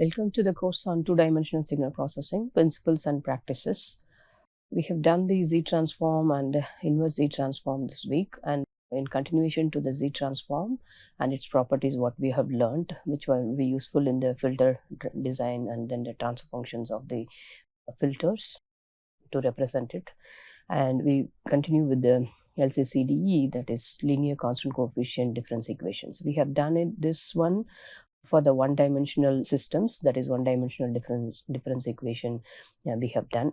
Welcome to the course on two-dimensional signal processing, principles and practices. We have done the Z transform and inverse Z transform this week, and in continuation to the Z transform and its properties, what we have learned, which will be useful in the filter design and then the transfer functions of the filters to represent it. And we continue with the LCCDE, that is linear constant coefficient difference equations. We have done this one for the one-dimensional systems, that is one-dimensional difference equation we have done.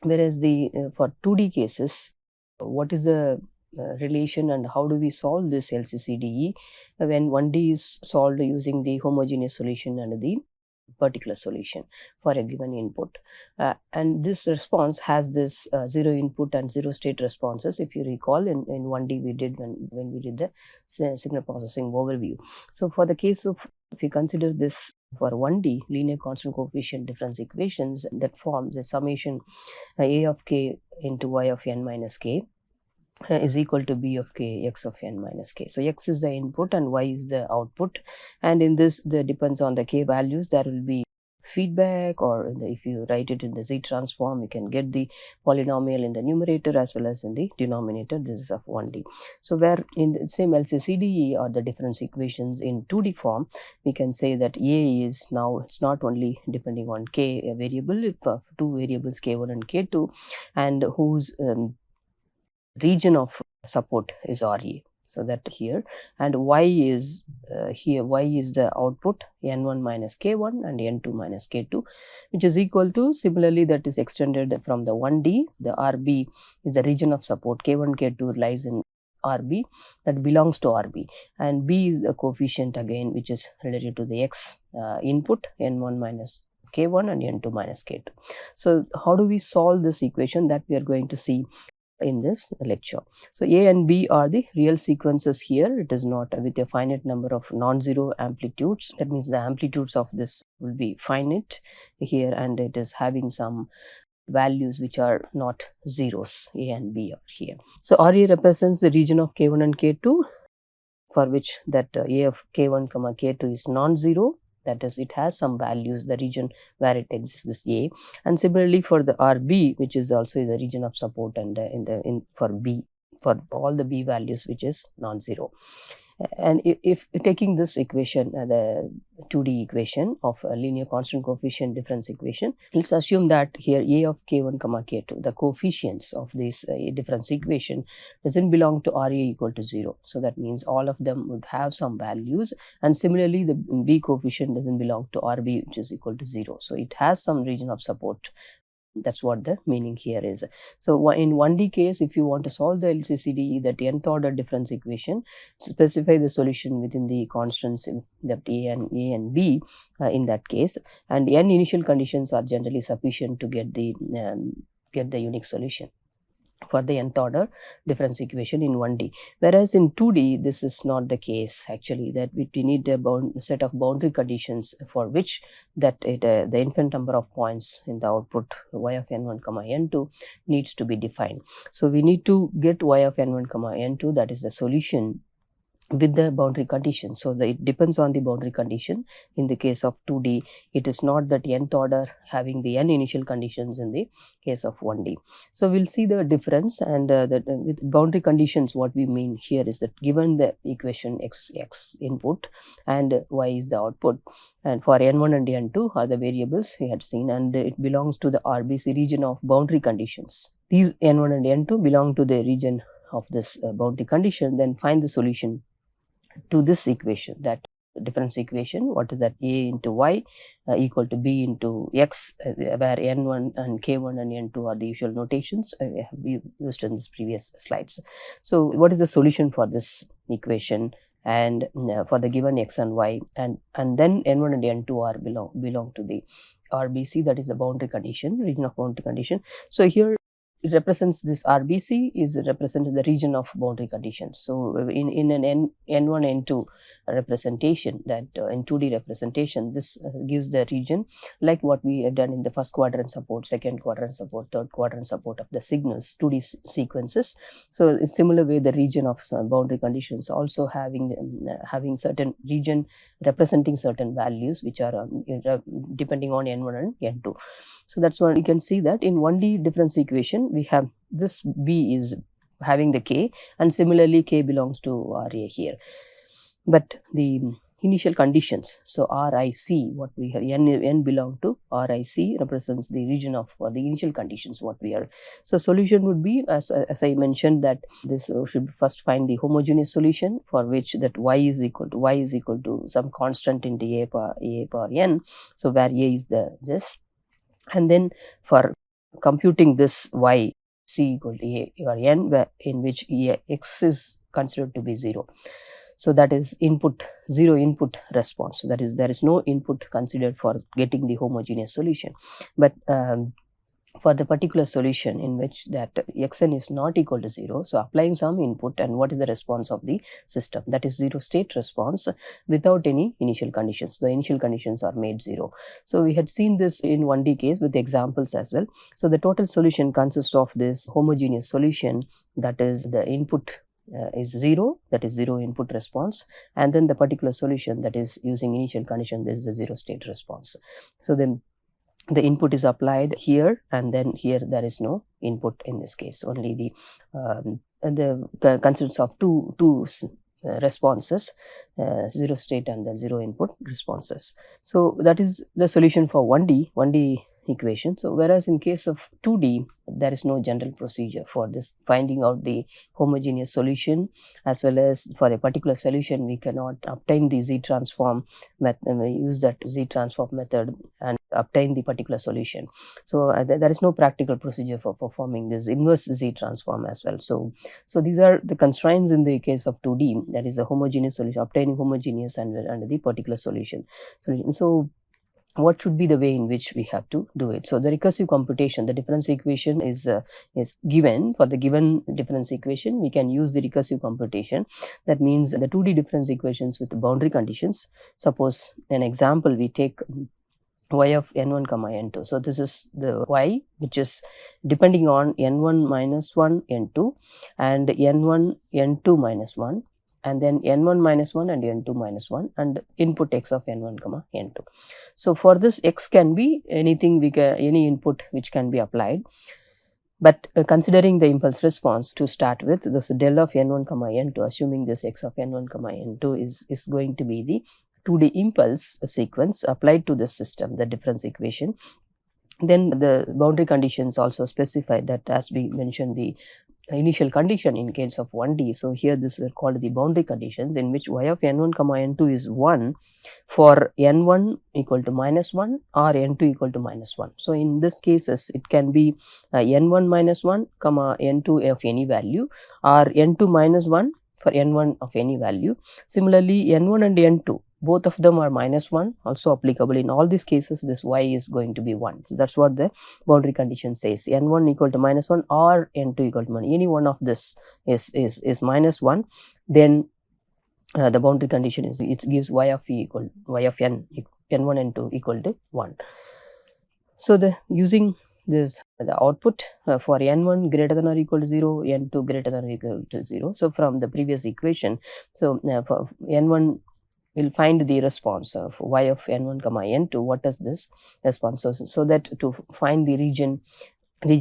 Whereas the for 2D cases, what is the relation and how do we solve this LCCDE when 1D is solved using the homogeneous solution and the particular solution for a given input, and this response has this zero input and zero state responses. If you recall, in 1D we did when we did the signal processing overview. So for the case of, if you consider this for 1D linear constant coefficient difference equations, that forms the summation a of k into y of n minus k is equal to b of k x of n minus k. So x is the input and y is the output, and in this depends on the k values, there will be feedback, or if you write it in the Z transform, you can get the polynomial in the numerator as well as in the denominator. This is of 1D. So where in the same LCCDE or the difference equations in 2D form, we can say that A is now, it's not only depending on k variable, if two variables k1 and k2, and whose region of support is RE. So that here, and y is here, y is the output n1 minus k1 and n2 minus k2, which is equal to, similarly that is extended from the 1D, the RB is the region of support, k1 k2 lies in RB, that belongs to RB, and B is the coefficient again which is related to the x input, n1 minus k1 and n2 minus k2. So how do we solve this equation, that we are going to see in this lecture. So A and B are the real sequences here. It is not with a finite number of non-zero amplitudes. That means the amplitudes of this will be finite here, and it is having some values which are not zeros. A and B are here. So RE represents the region of K1 and K2, for which that A of K1 comma K2 is non-zero. That is, it has some values, the region where it exists, this A. And similarly for the RB, which is also the region of support, and for B, for all the B values which is non-zero. And if taking this equation, the 2D equation of a linear constant coefficient difference equation, let's assume that here A of K1 comma K2, the coefficients of this difference equation doesn't belong to RA equal to 0. So that means all of them would have some values, and similarly the B coefficient doesn't belong to RB, which is equal to 0. So it has some region of support. That's what the meaning here is. So in 1D case, if you want to solve the LCCDE, that nth order difference equation, specify the solution within the constants that A and B in that case, and n initial conditions are generally sufficient to get the unique solution for the nth order difference equation in 1D. Whereas in 2D, this is not the case actually, that we need a set of boundary conditions for which that the infinite number of points in the output y of n1 comma n2 needs to be defined. So we need to get y of n1 comma n2, that is the solution, with the boundary condition. So it depends on the boundary condition. In the case of 2D, it is not that nth order having the n initial conditions in the case of 1D. So we'll see the difference, and that with boundary conditions, what we mean here is that given the equation x input and y is the output, and for n1 and n2 are the variables we had seen, and it belongs to the RBC region of boundary conditions. These n1 and n2 belong to the region of this boundary condition. Then find the solution to this equation, that difference equation. What is that? A into y equal to b into x, where n1 and k1 and n2 are the usual notations we have used in this previous slides. So what is the solution for this equation, and for the given x and y, and then n1 and n2 are belong to the RBC, that is the boundary condition, region of boundary condition. So here it represents this RBC is represents the region of boundary conditions. So in an N1 N2 representation, that in 2D representation, this gives the region like what we have done in the first quadrant support, second quadrant support, third quadrant support of the signals 2D sequences. So in similar way, the region of boundary conditions also having certain region representing certain values which are depending on N1 and N2. So that's why you can see that in 1D difference equation we have this B is having the K, and similarly K belongs to RA here. But the initial conditions, so RIC, what we have, N belong to RIC represents the region of the initial conditions what we are. So solution would be, as I mentioned, that this should first find the homogeneous solution for which that y is equal to some constant into a power n, so where a is this, and then for computing this y c equal to a or n, where in which x is considered to be 0. So that is zero input response. That is, there is no input considered for getting the homogeneous solution. But for the particular solution in which that xn is not equal to 0, so applying some input, and what is the response of the system? That is zero state response without any initial conditions. The initial conditions are made 0. So we had seen this in 1D case with examples as well. So the total solution consists of this homogeneous solution, that is the input is 0, that is 0 input response, and then the particular solution that is using initial condition, there is a 0 state response. So then the input is applied here, and then here there is no input in this case, only the consists of two responses, 0 state and then 0 input responses. So that is the solution for 1D equation. So whereas in case of 2D, there is no general procedure for this finding out the homogeneous solution, as well as for a particular solution we cannot obtain the Z transform method, use that Z transform method and obtain the particular solution. So there is no practical procedure for performing this inverse Z transform as well. So these are the constraints in the case of 2D, that is a homogeneous solution, obtaining homogeneous and the particular solution. So what should be the way in which we have to do it? So the recursive computation, the difference equation is given. For the given difference equation, we can use the recursive computation. That means the 2D difference equations with the boundary conditions. Suppose an example, we take y of n1 comma n2. So this is the y which is depending on n1 minus 1 n2 and n1 n2 minus 1, and then n1 minus 1 and n2 minus 1, and input x of n1 comma n2. So for this, x can be anything, any input which can be applied. But considering the impulse response to start with, this del of n1 comma n2, assuming this x of n1 comma n2 is going to be the 2D impulse sequence applied to the system, the difference equation. Then the boundary conditions also specify that, as we mentioned, the initial condition in case of 1D. So here this is called the boundary conditions, in which y of n1 comma n2 is 1 for n1 equal to minus 1 or n2 equal to minus 1. So in this cases, it can be n1 minus 1 comma n2 of any value, or n2 minus 1 for n1 of any value. Similarly, n1 and n2, both of them are minus 1, also applicable. In all these cases, this y is going to be 1. So that's what the boundary condition says. N1 equal to minus 1 or n2 equal to 1. Any one of this is minus 1. Then the boundary condition is, it gives y of n1 n2 equal to 1. So using this, the output for n1 greater than or equal to 0, n2 greater than or equal to 0. So from the previous equation, so for n1, we'll find the response of y of n1 comma n2. What is this response? So that to find the region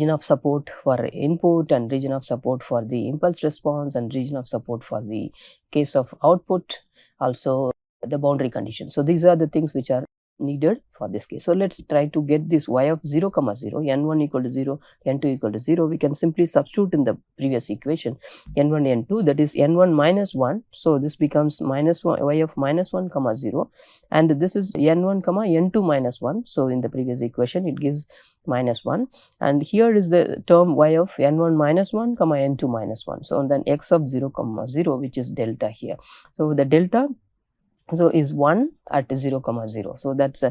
of support for input, and region of support for the impulse response, and region of support for the case of output, also the boundary condition. So these are the things which are needed for this case. So let's try to get this y of 0 comma 0, n1 equal to 0, n2 equal to 0. We can simply substitute in the previous equation n1 n2, that is n1 minus 1. So this becomes minus 1, y of minus 1 comma 0, and this is n1 comma n2 minus 1. So in the previous equation it gives minus 1, and here is the term y of n1 minus 1 comma n2 minus 1. So then x of 0 comma 0, which is delta here. So the delta So is 1 at 0 comma 0. So that's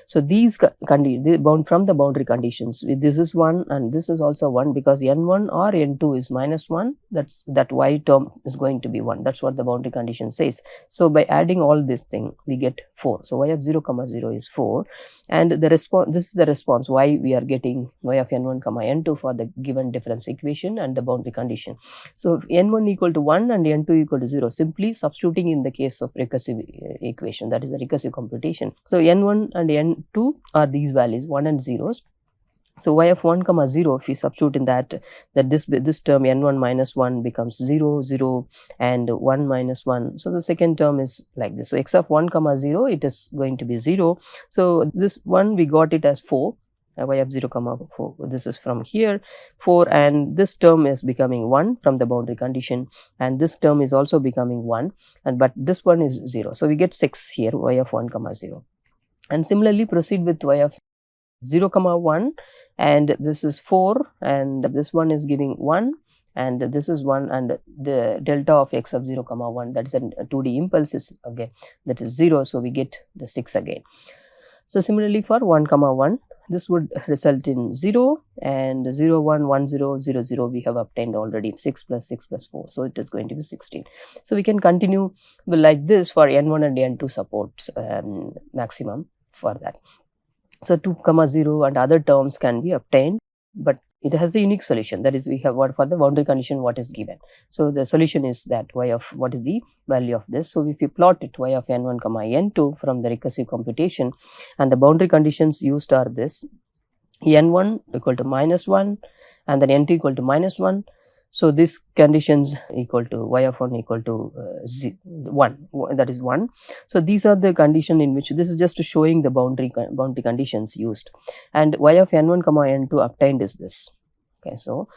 so these bound from the boundary conditions, this is 1 and this is also 1, because n1 or n2 is -1, that y term is going to be 1. That's what the boundary condition says. So by adding all this thing, we get 4. So y of 0 comma 0 is 4, and the response, this is the response why we are getting y of n1 comma n2 for the given difference equation and the boundary condition. So if n1 equal to 1 and n2 equal to 0, simply substituting in the case of recursive equation, that is the recursive computation. So n1 and n2 are these values, 1 and 0s. So y of 1 comma 0, if we substitute in that this term n1 minus 1 becomes 0, 0 and 1 minus 1. So the second term is like this. So x of 1 comma 0, it is going to be 0. So this one we got it as 4. Y of 0 comma 4, this is from here 4, and this term is becoming 1 from the boundary condition, and this term is also becoming 1, and but this one is 0. So we get 6 here, y of 1 comma 0. And similarly proceed with y of 0 comma 1, and this is 4, and this one is giving 1, and this is 1, and the delta of x of 0 comma 1, that is a 2D impulse, is again that is 0. So we get the 6 again. So similarly for 1 comma 1, this would result in 0, and 0 1 1 0 0 0 we have obtained already, 6 plus 6 plus 4. So it is going to be 16. So we can continue like this for n1 and n2 supports maximum for that. So 2 comma 0 and other terms can be obtained, but it has a unique solution. That is, we have what for the boundary condition what is given. So the solution is that y of what is the value of this. So if you plot it, y of n1 comma n2 from the recursive computation, and the boundary conditions used are this: n1 equal to -1 and then n2 equal to -1. So these conditions equal to y of 1 equal to 1, that is 1. So these are the condition in which, this is just showing the boundary conditions used, and y of n1 comma n2 obtained is this. Okay, so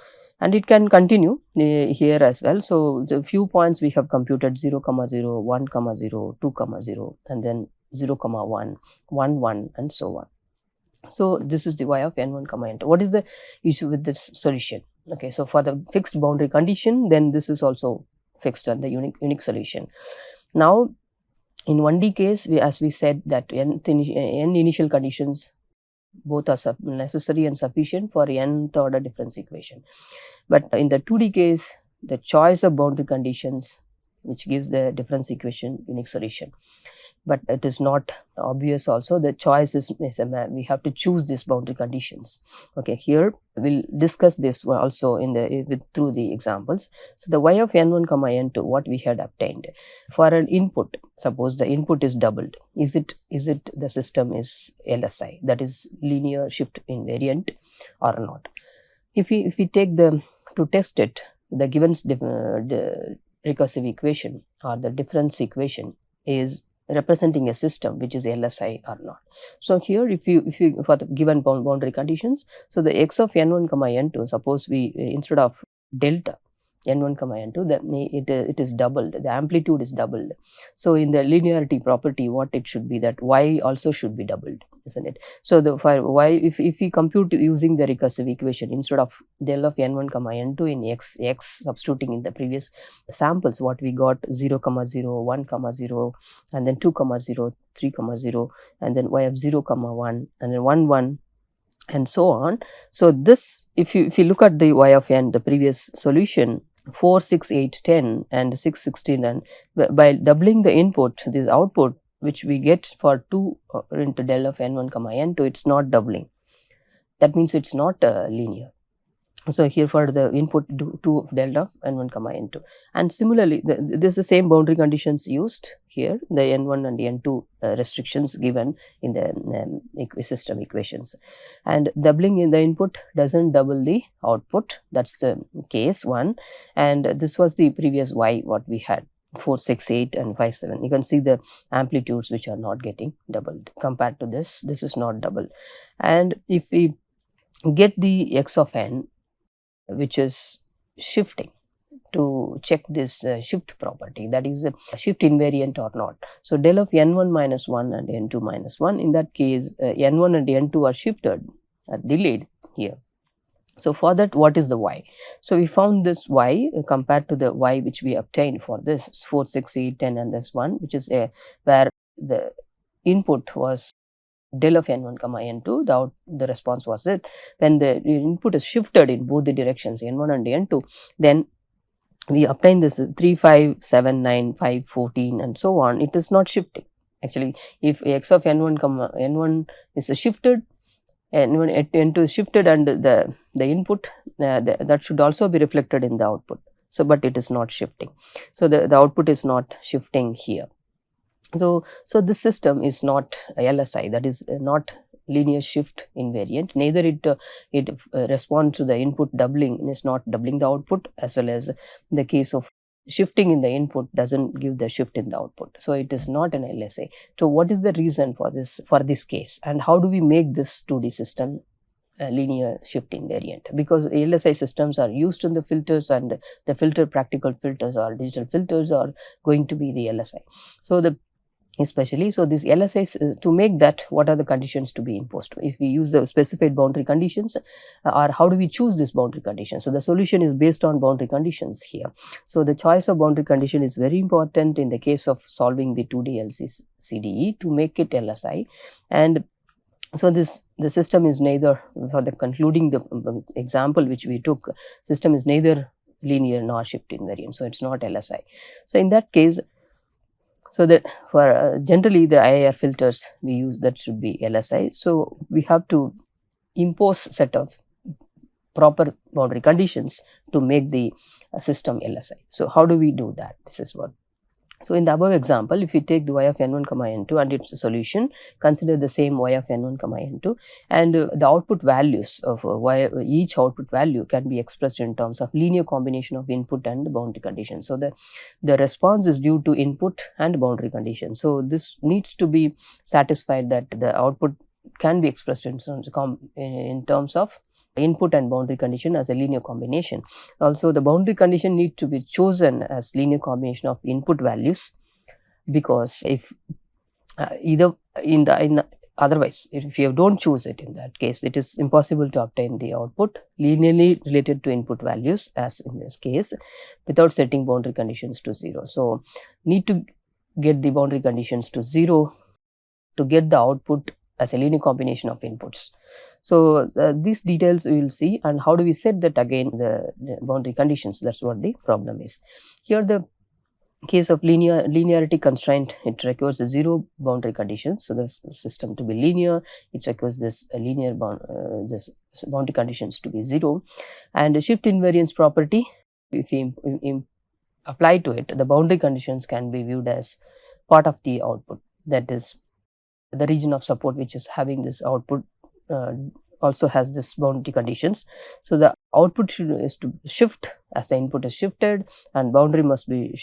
and it can continue here as well. So the few points we have computed: 0 comma 0, 1 comma 0, 2 comma 0, and then 0 comma 1, 1 1, and so on. So this is the y of n1 comma n2. What is the issue with this solution? Okay, so for the fixed boundary condition, then this is also fixed and the unique solution. Now in 1D case, as we said that n initial conditions both are necessary and sufficient for nth order difference equation. But in the 2D case, the choice of boundary conditions which gives the difference equation unique solution. But it is not obvious also, the choice is we have to choose these boundary conditions. Okay, here we'll discuss this also in the through the examples. So the y of n1 comma n2, what we had obtained for an input, suppose the input is doubled, is it the system is LSI, that is linear shift invariant, or not? If we take to test it, the given recursive equation or the difference equation is representing a system which is LSI or not. So here if you for the given boundary conditions, so the x of n1 comma n2, suppose we instead of delta n1 comma n2, that it is doubled, the amplitude is doubled. So in the linearity property, what it should be, that y also should be doubled, isn't it? So the for y, if we compute using the recursive equation, instead of del of n1 comma n2 in x substituting in the previous samples, what we got 0 comma 0, 1 comma 0, and then 2 comma 0, 3 comma 0, and then y of 0 comma 1, and then 1 1, and so on. So this, if you look at the y of n, the previous solution 4 6 8 10 and 6 16, and by doubling the input, this output which we get for 2 into del of n1 comma n2, it's not doubling. That means it's not linear. So here for the input 2 delta n1 comma n2, and similarly this is the same boundary conditions used here, the n1 and n2 restrictions given in the system equations, and doubling in the input doesn't double the output. That's the case 1, and this was the previous y what we had, 4 6 8 and 5 7. You can see the amplitudes which are not getting doubled. Compared to this is not doubled. And if we get the x of n which is shifting, to check this shift property, that is a shift invariant or not. So del of n1 minus 1 and n2 minus 1, in that case n1 and n2 are shifted, delayed here. So for that, what is the y? So we found this y compared to the y which we obtained for this 4, 6, 8, 10 and this one, which is where the input was del of n1 comma n2, the response was it. When the input is shifted in both the directions n1 and n2, then we obtain this 3, 5, 7, 9, 5, 14 and so on. It is not shifting. Actually, if x of n1 comma n1 is shifted, n1 n2 is shifted, and the input that should also be reflected in the output. So but it is not shifting. So the output is not shifting here. So this system is not LSI, that is not linear shift invariant. Neither it responds to the input doubling, and is not doubling the output, as well as the case of shifting in the input doesn't give the shift in the output. So it is not an LSI. So what is the reason for this case, and how do we make this 2D system linear shift invariant? Because LSI systems are used in the filters, and the practical filters or digital filters are going to be the LSI. So especially, so this LSI, to make that, what are the conditions to be imposed? If we use the specified boundary conditions, or how do we choose this boundary condition? So the solution is based on boundary conditions here. So the choice of boundary condition is very important in the case of solving the 2D LCCDE to make it LSI. And so the system is neither, for the concluding the example which we took, system is neither linear nor shift invariant, so it's not LSI. So in that case, so that for generally the IIR filters we use, that should be LSI. So we have to impose set of proper boundary conditions to make the system LSI. So how do we do that? This is what. So in the above example, if you take the y of n1 comma n2 and its solution, consider the same y of n1 comma n2, and the output values of each output value can be expressed in terms of linear combination of input and boundary conditions. So the response is due to input and boundary condition. So this needs to be satisfied, that the output can be expressed in terms of input and boundary condition as a linear combination. Also, the boundary condition need to be chosen as linear combination of input values, because if otherwise, if you don't choose it, in that case it is impossible to obtain the output linearly related to input values, as in this case, without setting boundary conditions to 0. So need to get the boundary conditions to 0 to get the output as a linear combination of inputs. So these details we will see, and how do we set that again, the boundary conditions. That's what the problem is. Here the case of linearity constraint, it requires a 0 boundary conditions. So the system to be linear, it requires this this boundary conditions to be 0. And the shift invariance property, if we apply to it, the boundary conditions can be viewed as part of the output. That is, the region of support which is having this output also has this boundary conditions. So the output is to shift as the input is shifted, and boundary must be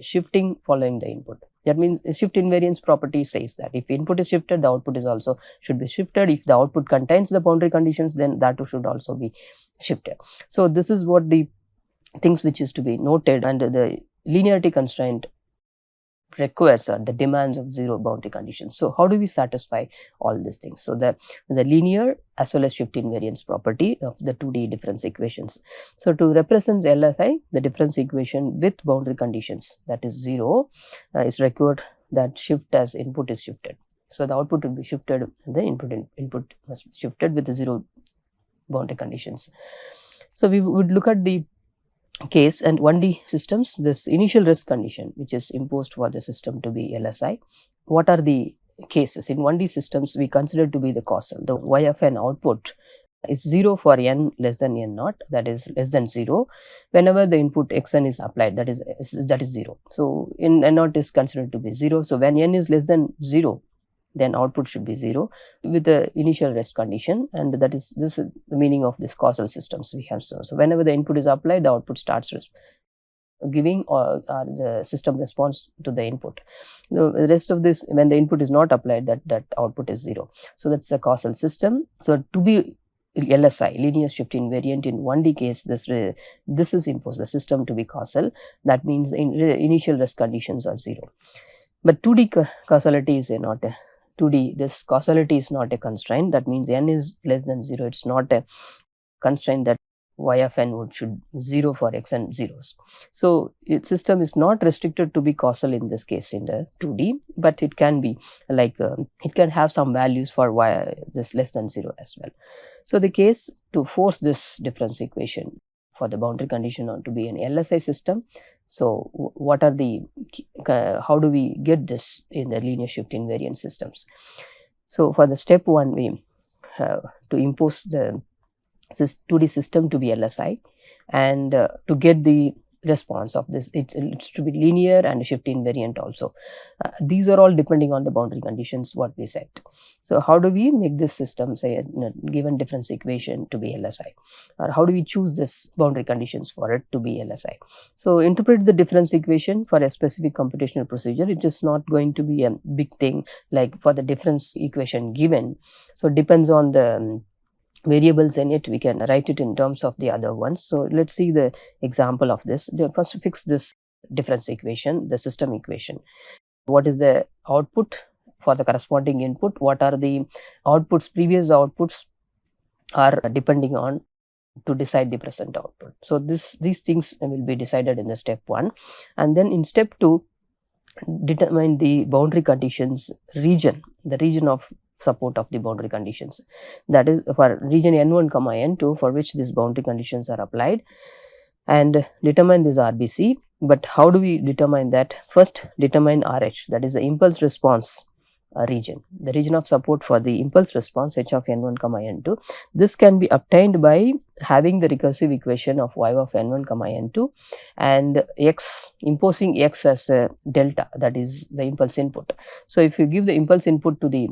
shifting following the input. That means the shift invariance property says that if input is shifted, the output is also should be shifted. If the output contains the boundary conditions, then that should also be shifted. So this is what the things which is to be noted, and the linearity constraint requires or the demands of 0 boundary conditions. So how do we satisfy all these things? So the linear as well as shift invariance property of the 2D difference equations. So to represent LSI, the difference equation with boundary conditions, that is 0, is required that shift as input is shifted. So the output will be shifted, the input must be shifted with the 0 boundary conditions. So we would look at the case and 1D systems, this initial risk condition which is imposed for the system to be LSI. What are the cases? In 1D systems, we consider to be the causal. The y of n output is 0 for n less than n naught, that is less than 0, whenever the input xn is applied, that is 0. So in n naught is considered to be 0. So when n is less than 0, then output should be 0 with the initial rest condition, and this is the meaning of this causal systems we have. So whenever the input is applied, the output starts giving or the system responds to the input. The rest of this, when the input is not applied, that output is 0. So that's a causal system. So to be LSI, linear shift invariant, in 1D case, this is imposed, the system to be causal. That means initial rest conditions are 0. But 2D causality is not 2D, this causality is not a constraint. That means n is less than 0. It's not a constraint that y of n should 0 for x and zeros. So its system is not restricted to be causal in this case in the 2D, but it can be like it can have some values for y this less than 0 as well. So the case to force this difference equation for the boundary condition to be an LSI system. So what are the how do we get this in the linear shift invariant systems? So for the step 1, we have to impose the 2D system to be LSI, and to get the response of this, it's to be linear and shift invariant also. These are all depending on the boundary conditions what we set. So how do we make this system, say a given difference equation, to be LSI, or how do we choose this boundary conditions for it to be LSI? So interpret the difference equation for a specific computational procedure. It is not going to be a big thing like for the difference equation given. So it depends on the variables in it, we can write it in terms of the other ones. So let's see the example of this. First fix this difference equation, the system equation. What is the output for the corresponding input? What are the outputs, previous outputs are depending on to decide the present output. So these things will be decided in the step 1, and then in step 2 determine the boundary conditions region, the region of support of the boundary conditions, that is for region n1, n2 for which these boundary conditions are applied, and determine this RBC. But how do we determine that? First determine RH, that is the impulse response region, the region of support for the impulse response h of n1, n2. This can be obtained by having the recursive equation of y of n1, n2 and x, imposing x as a delta, that is the impulse input. So if you give the impulse input to the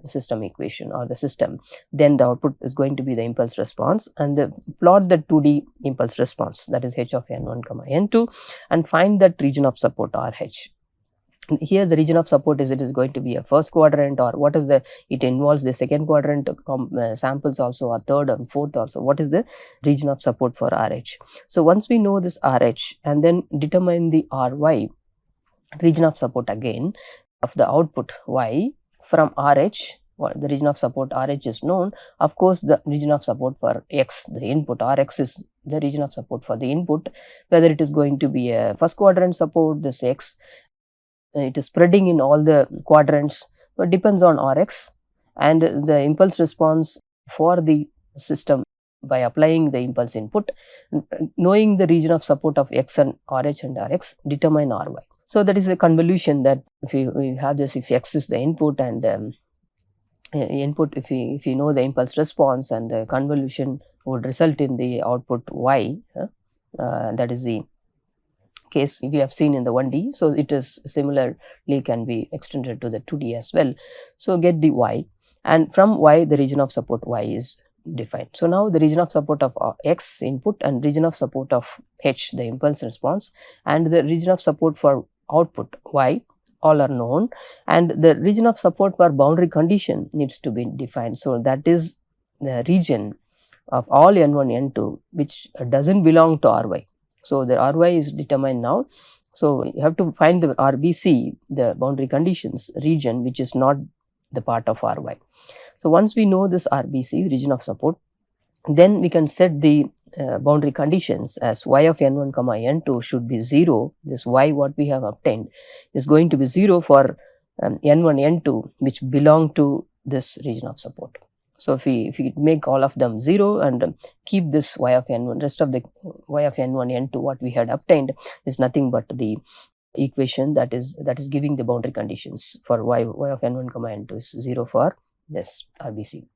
system equation or the system, then the output is going to be the impulse response, and plot the 2D impulse response, that is h of n1, n2, and find that region of support RH. Here the region of support is, it is going to be a first quadrant, or what is the, it involves the second quadrant samples also, or third and fourth also. What is the region of support for RH? So once we know this RH, and then determine the RY, region of support again of the output y from RH. The region of support RH is known. Of course, the region of support for x, the input Rx, is the region of support for the input, whether it is going to be a first quadrant support, this x, it is spreading in all the quadrants, so it depends on Rx, and the impulse response for the system by applying the impulse input, knowing the region of support of x and RH and Rx, determine Ry. So that is a convolution that if we have this, if x is the input and if you know the impulse response, and the convolution would result in the output y, that is the case we have seen in the 1D. So it is similarly can be extended to the 2D as well. So get the y, and from y the region of support y is defined. So now the region of support of x input, and region of support of h, the impulse response, and the region of support for output y, all are known, and the region of support for boundary condition needs to be defined. So that is the region of all n1, n2 which doesn't belong to Ry. So the Ry is determined now. So you have to find the RBC, the boundary conditions region, which is not the part of Ry. So once we know this RBC, region of support, then we can set the boundary conditions as y of n1, n2 should be 0. This y what we have obtained is going to be 0 for n1, n2 which belong to this region of support. So if we make all of them 0 and keep this y of n1, rest of the y of n1, n2 what we had obtained is nothing but the equation that is giving the boundary conditions for y of n1, n2 is 0 for this RBC.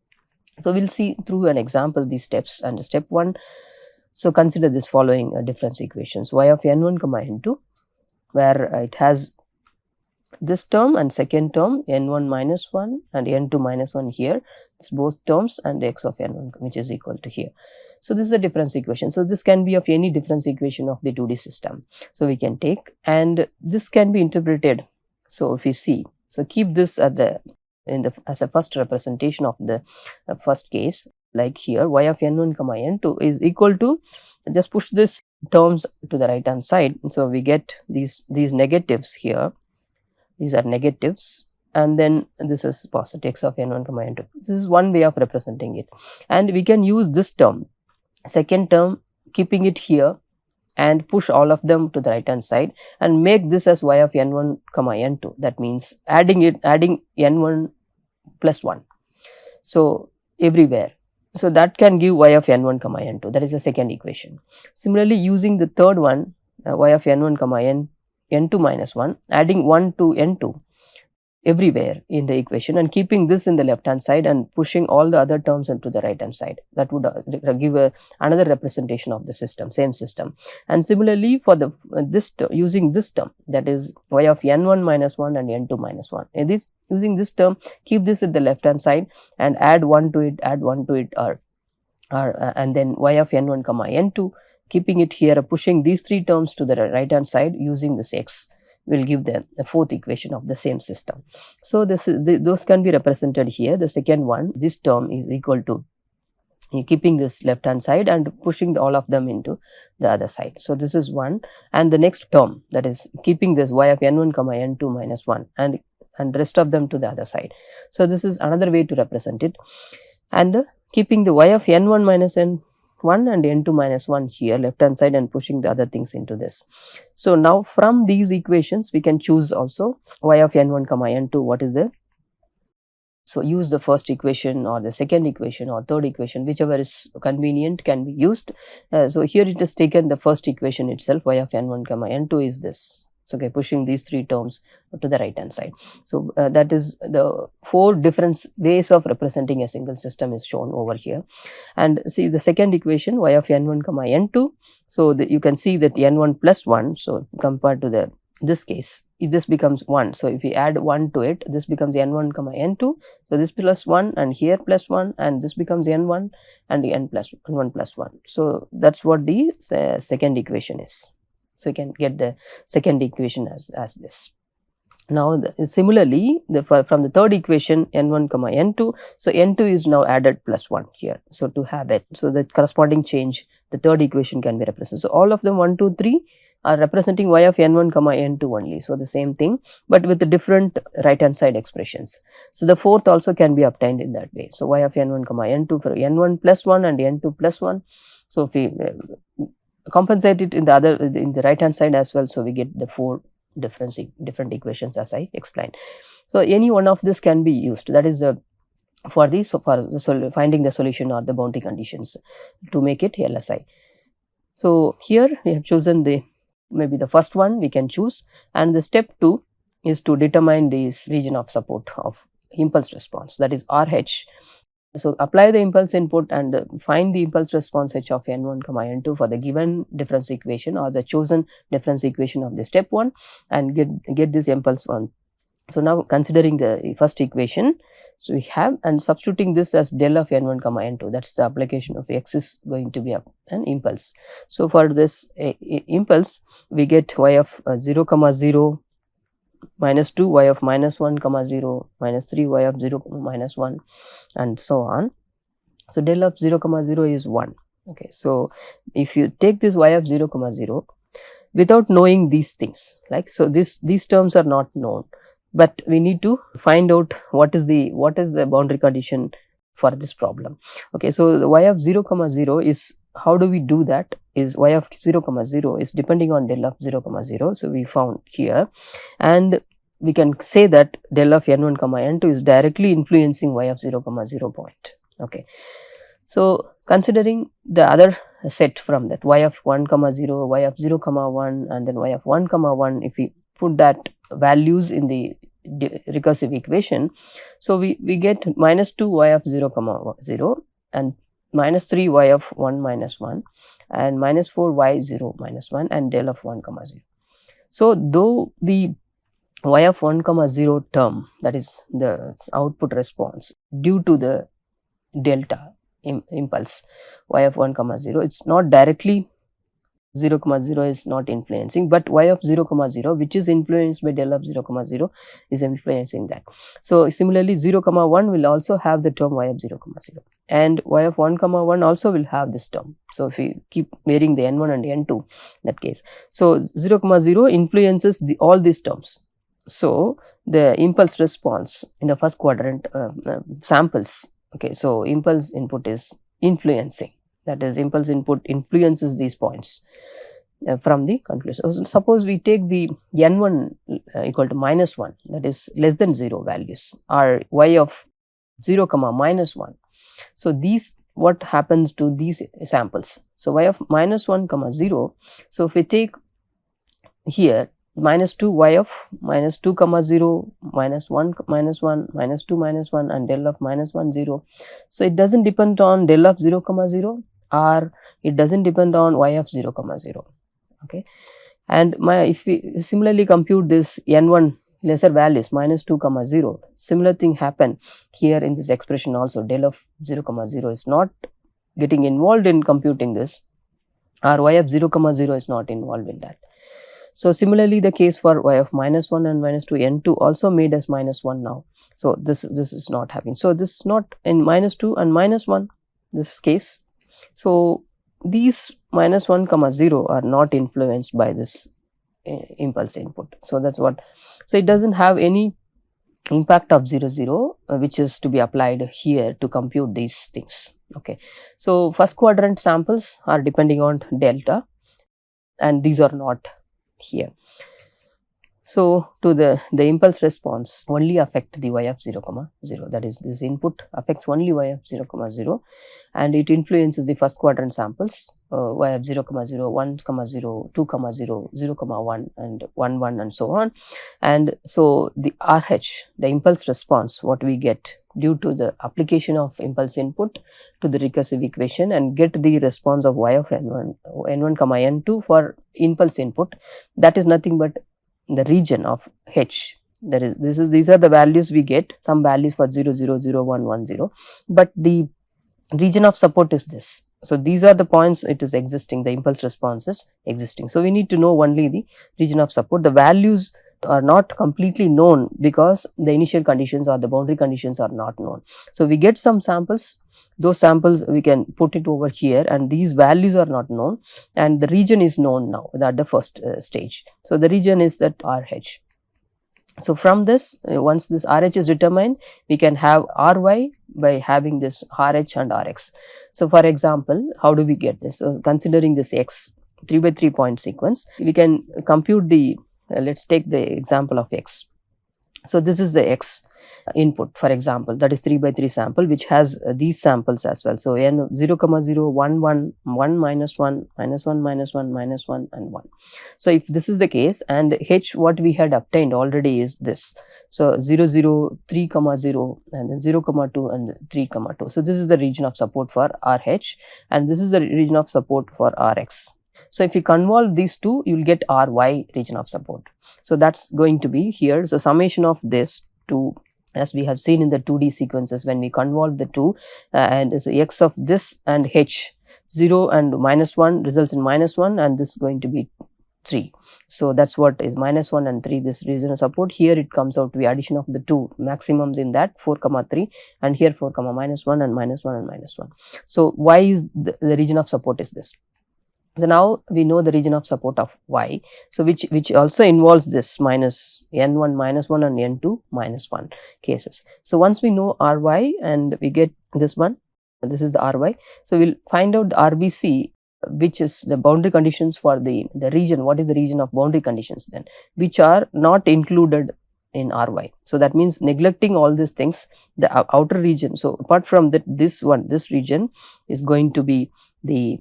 So we'll see through an example these steps. And step 1, so consider this following difference equations: y of n1, n2, where it has this term and second term n1 minus 1 and n2 minus 1 here, it's both terms, and x of n1 which is equal to here. So this is a difference equation. So this can be of any difference equation of the 2D system. So we can take, and this can be interpreted. So if we see, so keep this at the as a first representation of the first case, like here y of n1, n2 is equal to, just push this terms to the right hand side. So we get these negatives here. These are negatives, and then this is positive x of n1 comma n2. This is one way of representing it, and we can use this term, second term, keeping it here and push all of them to the right hand side and make this as y of n1 comma n2. That means adding n1 plus 1, so everywhere. So that can give y of n1 comma n2, that is the second equation. Similarly, using the third one, y of n1 comma n2 minus 1, adding 1 to n2 everywhere in the equation and keeping this in the left hand side and pushing all the other terms into the right hand side. That would give another representation of the system, same system. And similarly, for the using this term, that is y of n1 minus 1 and n2 minus 1. Using this term, keep this at the left hand side and add 1 to it, and then y of n1 comma n2, keeping it here, pushing these three terms to the right hand side using this x, will give the fourth equation of the same system. So those can be represented here. The second one, this term is equal to keeping this left hand side and pushing all of them into the other side. So this is one, and the next term, that is keeping this y of n1 comma n2 minus 1 and rest of them to the other side. So this is another way to represent it, and keeping the y of n1 minus n1 and n2 minus 1 here left hand side and pushing the other things into this. So now from these equations we can choose also y of n1 comma n2, what is the, so use the first equation or the second equation or third equation, whichever is convenient can be used. So here it is taken the first equation itself, y of n1 comma n2 is this. So, okay, pushing these three terms to the right hand side. So that is the four different ways of representing a single system is shown over here. And see the second equation, y of n1 comma n2. So you can see that n1 plus 1. So compared to this case, this becomes 1. So if we add 1 to it, this becomes n1 comma n2. So this plus 1 and here plus 1, and this becomes n1 and n1 plus 1. So that's what the second equation is. So you can get the second equation as this. Now similarly, from the third equation, n1 comma n2, so n2 is now added plus 1 here. So to have it, so the corresponding change, the third equation can be represented. So all of them 1, 2, 3 are representing y of n1 comma n2 only. So the same thing, but with the different right hand side expressions. So the fourth also can be obtained in that way. So y of n1 comma n2 for n1 plus 1 and n2 plus 1. So if we compensate it in the right hand side as well, so we get the four different equations as I explained. So any one of this can be used, that is for finding the solution or the boundary conditions to make it LSI. So here we have chosen maybe the first one we can choose, and the step 2 is to determine this region of support of impulse response, that is RH. So apply the impulse input and find the impulse response h of n1 comma n2 for the given difference equation or the chosen difference equation of the step 1 and get this impulse one. So now considering the first equation, so we have, and substituting this as del of n1 comma n2, that's the application of x is going to be an impulse. So for this impulse we get y of 0 comma 0 minus 2, y of minus 1 comma 0, minus 3, y of 0 minus 1, and so on. So del of 0 comma 0 is 1. Okay, so if you take this y of 0 comma 0 without knowing these things, like, so these terms are not known, but we need to find out what is the boundary condition for this problem. Okay, so the y of 0 comma 0 is, how do we do that, is y of 0 comma 0 is depending on del of 0 comma 0. So we found here, and we can say that del of n1 comma n2 is directly influencing y of 0 comma 0 point. Okay, so considering the other set from that, y of 1 comma 0, y of 0 comma 1, and then y of 1 comma 1, if we put that values in the recursive equation, so we get minus 2 y of 0 comma 0 and minus 3 y of 1 minus 1 and minus 4 y 0 minus 1 and del of 1 comma 0. So though the y of 1 comma 0 term, that is the output response due to the delta impulse y of 1 comma 0, it's not directly 0 comma 0 is not influencing, but y of 0 comma 0, which is influenced by del of 0 comma 0, is influencing that. So similarly 0 comma 1 will also have the term y of 0 comma 0, and y of 1 comma 1 also will have this term. So if we keep varying the n1 and n2 in that case, so 0 comma 0 influences all these terms, So the impulse response in the first quadrant samples. Okay, so impulse input is influencing, that is impulse input influences these points from the conclusion. So suppose we take the n1 equal to -1, that is less than 0 values, or y of 0 comma -1. So these, what happens to these samples? So y of -1 comma 0. So if we take here -2, y of -2 comma 0, -1 -1, -2 -1, and del of -1 0. So it doesn't depend on del of 0 comma 0, or it doesn't depend on y of 0 comma 0. Okay, and if we similarly compute this n1 lesser values -2 comma 0, similar thing happen here in this expression also. Del of 0 comma 0 is not getting involved in computing this, or y of 0 comma 0 is not involved in that. So similarly the case for y of -1 and -2, n2 also made as -1 now. So this is not happening. So this is not in -2 and -1, this case. So these -1 comma 0 are not influenced by this impulse input. So that's what, so it doesn't have any impact of 0 0 which is to be applied here to compute these things. Okay, so first quadrant samples are depending on delta, and these are not here. So to the impulse response only affect the y of 0 comma 0, that is this input affects only y of 0 comma 0, and it influences the first quadrant samples y of 0 comma 0, 1 comma 0, 2 comma 0, 0 comma 1, and 1 1, and so on. And so the RH, the impulse response, what we get due to the application of impulse input to the recursive equation and get the response of y of n1 comma n2 for impulse input, that is nothing but the region of H. That is, these are the values we get, some values for 0 0 0 1 1 0, but the region of support is this. So these are the points it is existing, the impulse response is existing. So we need to know only the region of support. The values are not completely known because the initial conditions or the boundary conditions are not known. So we get some samples, those samples we can put it over here, and these values are not known, and the region is known now at the first stage. So the region is that RH. So from this, once this RH is determined, we can have Ry by having this RH and Rx. So for example, how do we get this? So considering this X 3 by 3 point sequence, we can compute the let's take the example of X. So this is the X input, for example, that is 3 by 3 sample, which has these samples as well. So n 0 comma 0, 1 1, 1 minus 1, minus 1 minus 1 minus 1, and 1. So if this is the case, and H what we had obtained already is this. So 0 0, 3 comma 0, and then 0 comma 2, and 3 comma 2. So this is the region of support for RH, and this is the region of support for Rx. So if you convolve these two, you will get Ry region of support. So that's going to be here. So summation of this two, as we have seen in the 2D sequences, when we convolve the two, and so X of this and H, 0 and -1 results in -1, and this is going to be 3. So that's what is -1 and 3, this region of support. Here it comes out to be addition of the two maximums in that 4 comma 3, and here 4 comma -1 and -1 and -1. So why is the region of support is this? So now we know the region of support of Y, so which also involves this minus n1 minus 1 and n2 minus 1 cases. So once we know Ry and we get this one, this is the Ry. So we'll find out the RBC, which is the boundary conditions for the region. What is the region of boundary conditions then, which are not included in Ry. So that means neglecting all these things, the outer region. So apart from that, this region is going to be the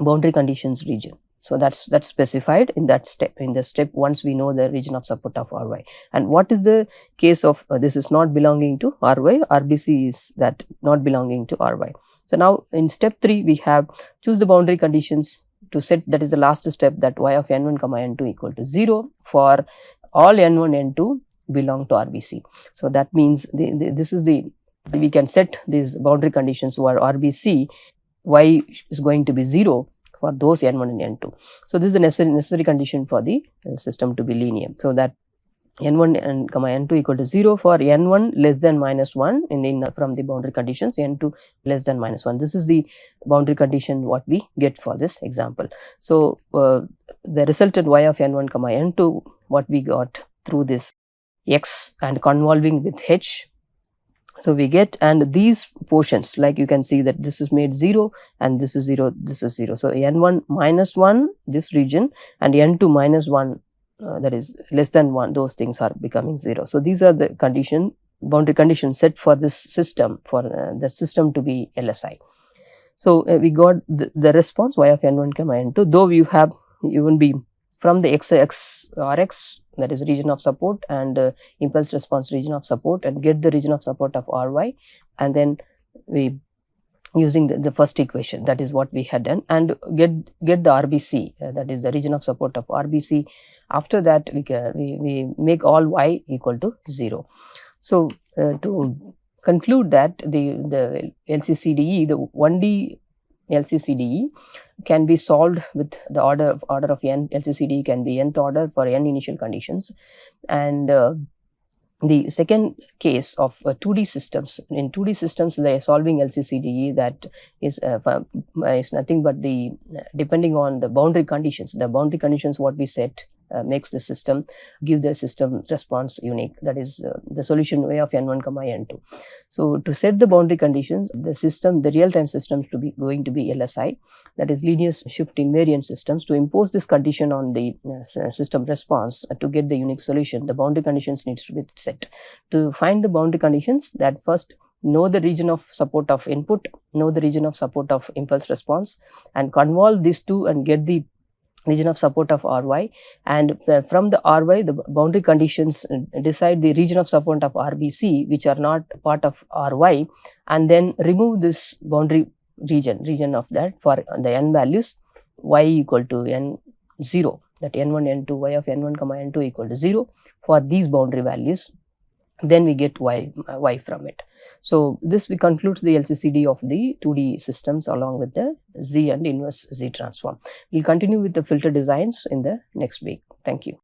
boundary conditions region. So that's specified in that step, once we know the region of support of Ry. And what is the case of this is not belonging to Ry, RBC is that not belonging to Ry. So now in step 3 we have choose the boundary conditions to set, that is the last step, that y of n1 comma n2 equal to 0 for all n1 n2 belong to RBC. So that means this is we can set these boundary conditions where RBC y is going to be 0 for those n1 and n2. So this is a necessary condition for the system to be linear. So that n1 and comma n2 equal to 0 for n1 less than -1 from the boundary conditions, n2 less than -1. This is the boundary condition what we get for this example. So the resultant y of n1 comma n2, what we got through this x and convolving with h. So we get, and these portions, like you can see that this is made 0 and this is 0, this is 0. So n1 minus 1, this region, and n2 minus 1, that is less than 1, those things are becoming 0. So these are the boundary conditions set for this system, for the system to be LSI. So we got the response y of n1 comma n2, though you have even be from the x Rx, that is region of support, and impulse response region of support, and get the region of support of Ry, and then we using the first equation, that is what we had done, and get the RBC, that is the region of support of RBC. After that we make all y equal to 0. So to conclude that the LCCDE, the 1D LCCDE can be solved with the order of n. LCCDE can be nth order for n initial conditions. And the second case of 2D systems, in 2D systems they are solving LCCDE, that is nothing but the depending on the boundary conditions. The boundary conditions what we set makes the system, give the system response unique, that is the solution y of n1 comma n2. So to set the boundary conditions, the system, the real-time systems to be going to be LSI, that is linear shift invariant systems. To impose this condition on the system response to get the unique solution, the boundary conditions needs to be set. To find the boundary conditions, that first know the region of support of input, know the region of support of impulse response, and convolve these two and get the region of support of Ry, and from the Ry the boundary conditions decide the region of support of RBC, which are not part of Ry, and then remove this boundary region of that for the n values y equal to n0, that n1 n2 y of n1 comma n2 equal to 0 for these boundary values. Then we get y from it. So this we concludes the LCCD of the 2D systems along with the Z and inverse Z transform. We'll continue with the filter designs in the next week. Thank you.